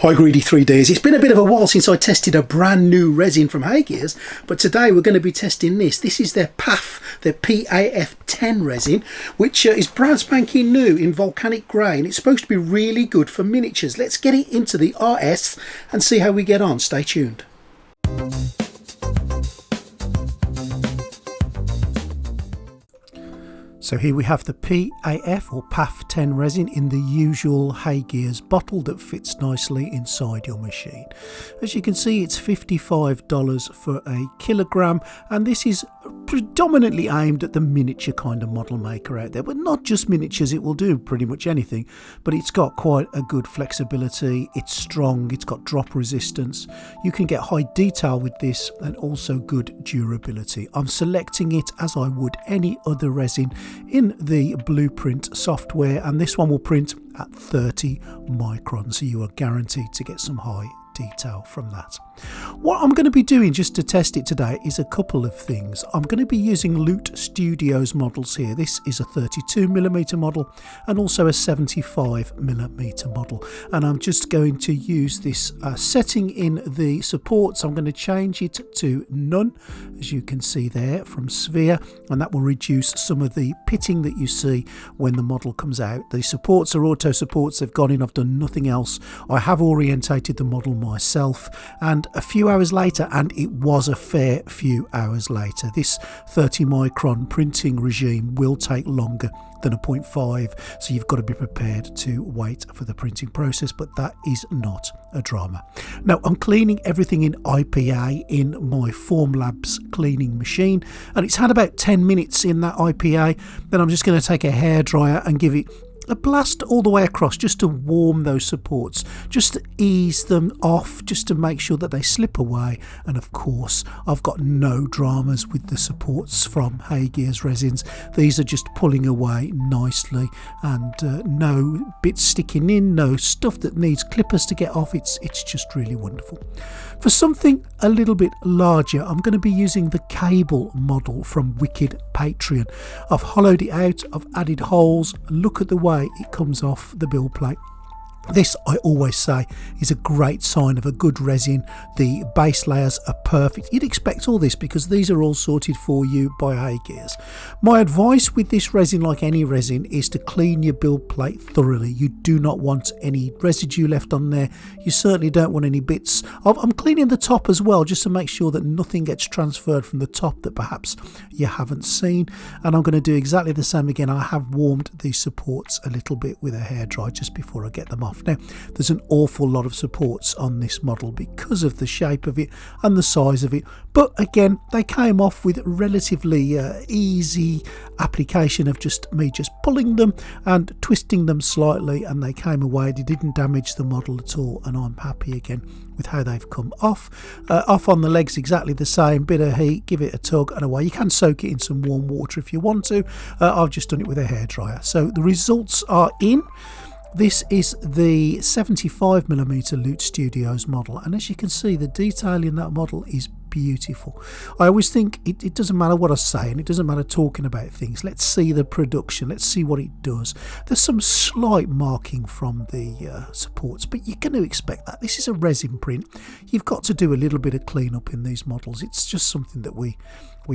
Hi Greedy 3Ds, it's been a bit of a while since I tested a brand new resin from HeyGears, but today we're going to be testing this. This is their PAF10 resin, which is brand spanking new in volcanic grey, and it's supposed to be really good for miniatures. Let's get it into the RS and see how we get on. Stay tuned. So here we have the PAF or PAF10 resin in the usual HeyGears bottle that fits nicely inside your machine. As you can see, it's $55 for a kilogram, and this is predominantly aimed at the miniature kind of model maker out there, but not just miniatures. It will do pretty much anything, but it's got quite a good flexibility. It's strong, it's got drop resistance. You can get high detail with this and also good durability. I'm selecting it as I would any other resin in the Blueprint software, and this one will print at 30 microns, so you are guaranteed to get some high detail from that. What I'm going to be doing just to test it today is a couple of things. I'm going to be using Loot Studios models here. This is a 32mm model and also a 75mm model, and I'm just going to use this setting in the supports. I'm going to change it to none, as you can see there, from sphere, and that will reduce some of the pitting that you see when the model comes out. The supports are auto supports. They've gone in. I've done nothing else. I have orientated the model myself, and a few hours later, and it was a fair few hours later, this 30 micron printing regime will take longer than a 0.5, so you've got to be prepared to wait for the printing process, but that is not a drama. Now I'm cleaning everything in IPA in my Formlabs cleaning machine, and it's had about 10 minutes in that IPA. Then I'm just going to take a hairdryer and give it a blast all the way across, just to warm those supports, just to ease them off, just to make sure that they slip away. And of course, I've got no dramas with the supports from HeyGears resins. These are just pulling away nicely, and no bits sticking in, no stuff that needs clippers to get off. It's just really wonderful. For something a little bit larger, I'm going to be using the cable model from Wicked Patreon. I've hollowed it out, I've added holes. Look at the way it comes off the build plate. This, I always say, is a great sign of a good resin. The base layers are perfect. You'd expect all this because these are all sorted for you by HeyGears. My advice with this resin, like any resin, is to clean your build plate thoroughly. You do not want any residue left on there. You certainly don't want any bits. I'm cleaning the top as well, just to make sure that nothing gets transferred from the top that perhaps you haven't seen. And I'm going to do exactly the same again. I have warmed the supports a little bit with a hairdryer just before I get them off. Now, there's an awful lot of supports on this model because of the shape of it and the size of it, but again, they came off with relatively easy application of just pulling them and twisting them slightly, and they came away. They didn't damage the model at all, and I'm happy again with how they've come off. Off on the legs, exactly the same. Bit of heat, give it a tug and away. You can soak it in some warm water if you want to. I've just done it with a hairdryer. So the results are in. This is the 75mm Loot Studios model, and as you can see, the detail in that model is beautiful. I always think it doesn't matter what I say, and it doesn't matter talking about things. Let's see the production, let's see what it does. There's some slight marking from the supports, but you're going to expect that. This is a resin print. You've got to do a little bit of cleanup in these models. It's just something that we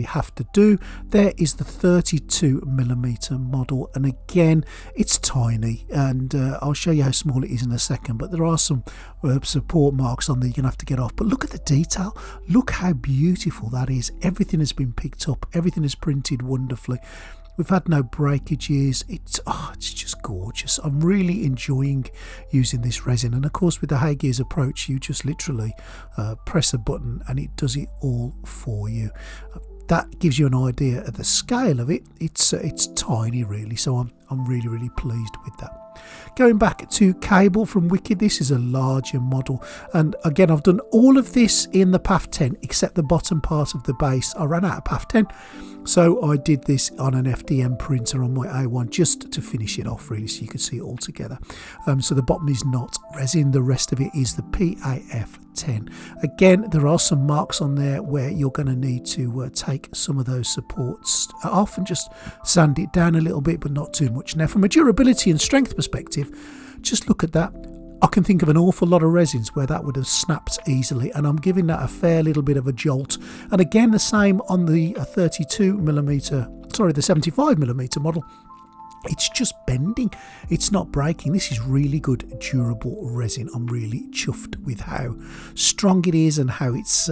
have to do. There is the 32mm model, and again, it's tiny, and I'll show you how small it is in a second, but there are some support marks on there you're going to have to get off. But look at the detail. Look how beautiful that is. Everything has been picked up. Everything is printed wonderfully. We've had no breakages. It's just gorgeous. I'm really enjoying using this resin, and of course with the HeyGears approach, you just literally press a button and it does it all for you. That gives you an idea of the scale of it. It's tiny really, so I'm really pleased with that. Going back to cable from Wicked, this is a larger model, and again I've done all of this in the PAF10 except the bottom part of the base. I ran out of PAF10, so I did this on an FDM printer on my A1 just to finish it off really, so you could see it all together. So the bottom is not resin, the rest of it is the PAF10. Again, there are some marks on there where you're going to need to take some of those supports off and just sand it down a little bit, but not too much. Now from a durability and strength perspective, just look at that. I can think of an awful lot of resins where that would have snapped easily, and I'm giving that a fair little bit of a jolt. And again, the same on the 75mm model. It's just bending, it's not breaking. This is really good durable resin. I'm really chuffed with how strong it is and how it's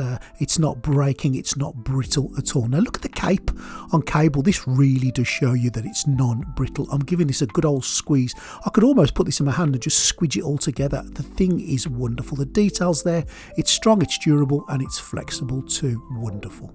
not breaking, it's not brittle at all. Now look at the cape on cable. This really does show you that it's non-brittle. I'm giving this a good old squeeze. I could almost put this in my hand and just squidge it all together. The thing is wonderful. The details there, it's strong, it's durable, and it's flexible too. Wonderful.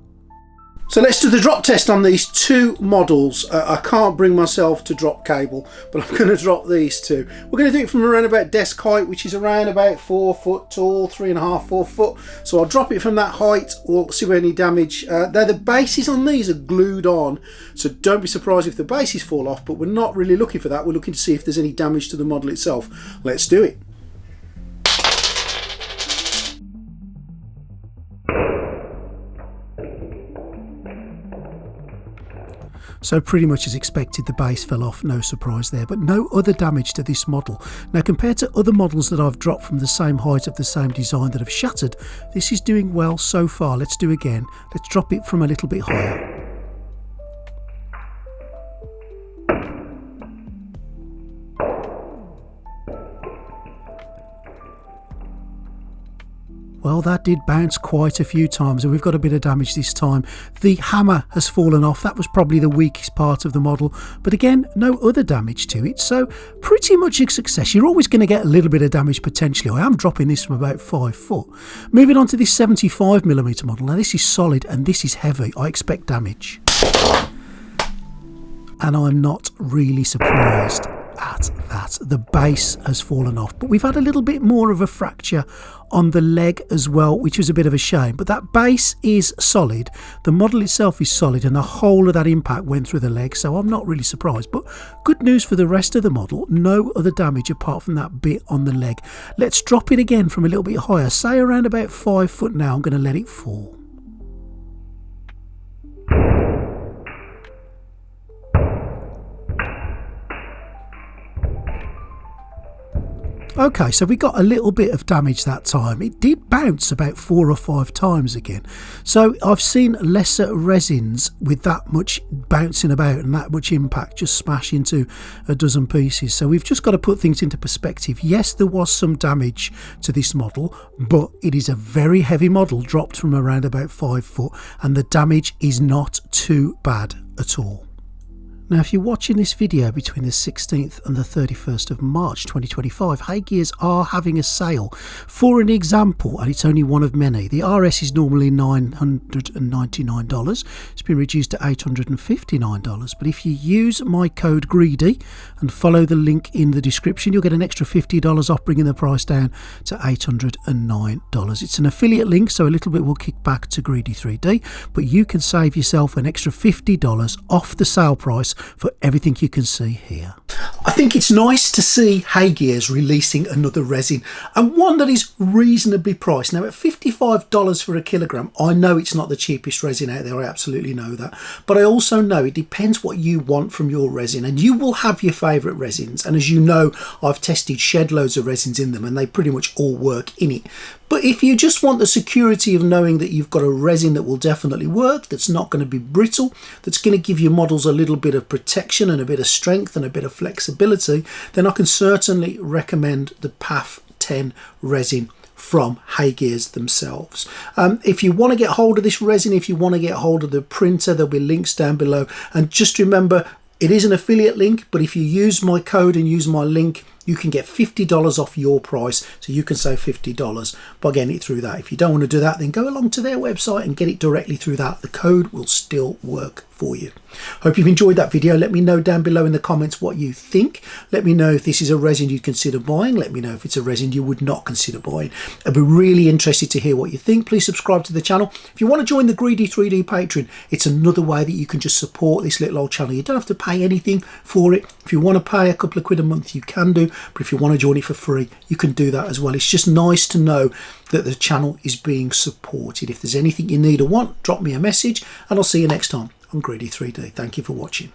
So let's do the drop test on these two models. I can't bring myself to drop cable, but I'm going to drop these two. We're going to do it from around about desk height, which is around about 4 foot tall, 3.5, 4 foot. So I'll drop it from that height. We'll see where any damage. The bases on these are glued on, so don't be surprised if the bases fall off, but we're not really looking for that. We're looking to see if there's any damage to the model itself. Let's do it. So pretty much as expected, the base fell off, no surprise there, but no other damage to this model. Now compared to other models that I've dropped from the same height of the same design that have shattered, this is doing well so far. Let's do again. Let's drop it from a little bit higher. Well, that did bounce quite a few times, and we've got a bit of damage this time. The hammer has fallen off. That was probably the weakest part of the model, but again, no other damage to it, so pretty much a success. You're always going to get a little bit of damage potentially. I am dropping this from about 5 foot. Moving on to this 75mm model. Now this is solid and this is heavy. I expect damage, and I'm not really surprised at that. The base has fallen off, but we've had a little bit more of a fracture on the leg as well, which was a bit of a shame, but that base is solid, the model itself is solid, and the whole of that impact went through the leg, so I'm not really surprised. But good news for the rest of the model, no other damage apart from that bit on the leg. Let's drop it again from a little bit higher, say around about 5 foot. Now I'm going to let it fall. Okay, so we got a little bit of damage that time. It did bounce about 4 or 5 times again. So I've seen lesser resins with that much bouncing about and that much impact just smash into a dozen pieces. So we've just got to put things into perspective. Yes, there was some damage to this model, but it is a very heavy model dropped from around about 5 foot, and the damage is not too bad at all. Now, if you're watching this video between the 16th and the 31st of March 2025, HeyGears are having a sale. For an example, and it's only one of many, the RS is normally $999. It's been reduced to $859. But if you use my code GREEDY and follow the link in the description, you'll get an extra $50 off, bringing the price down to $809. It's an affiliate link, so a little bit will kick back to Greedy3D, but you can save yourself an extra $50 off the sale price for everything you can see here. I think it's nice to see HeyGears releasing another resin, and one that is reasonably priced. Now at $55 for a kilogram, I know it's not the cheapest resin out there, I absolutely know that, but I also know it depends what you want from your resin, and you will have your favourite resins, and as you know, I've tested shed loads of resins in them and they pretty much all work in it. But if you just want the security of knowing that you've got a resin that will definitely work, that's not going to be brittle, that's going to give your models a little bit of protection and a bit of strength and a bit of flexibility, then I can certainly recommend the PAF10 resin from HeyGears themselves. If you want to get hold of this resin, if you want to get hold of the printer, there'll be links down below. And just remember, it is an affiliate link, but if you use my code and use my link, you can get $50 off your price, so you can save $50 by getting it through that. If you don't want to do that, then go along to their website and get it directly through that. The code will still work for you. Hope you've enjoyed that video. Let me know down below in the comments what you think. Let me know if this is a resin you'd consider buying. Let me know if it's a resin you would not consider buying. I'd be really interested to hear what you think. Please subscribe to the channel. If you want to join the Greedy3D Patreon, it's another way that you can just support this little old channel. You don't have to pay anything for it. If you want to pay a couple of quid a month, you can do, but if you want to join it for free, you can do that as well. It's just nice to know that the channel is being supported. If there's anything you need or want, drop me a message, and I'll see you next time on Greedy3D. Thank you for watching.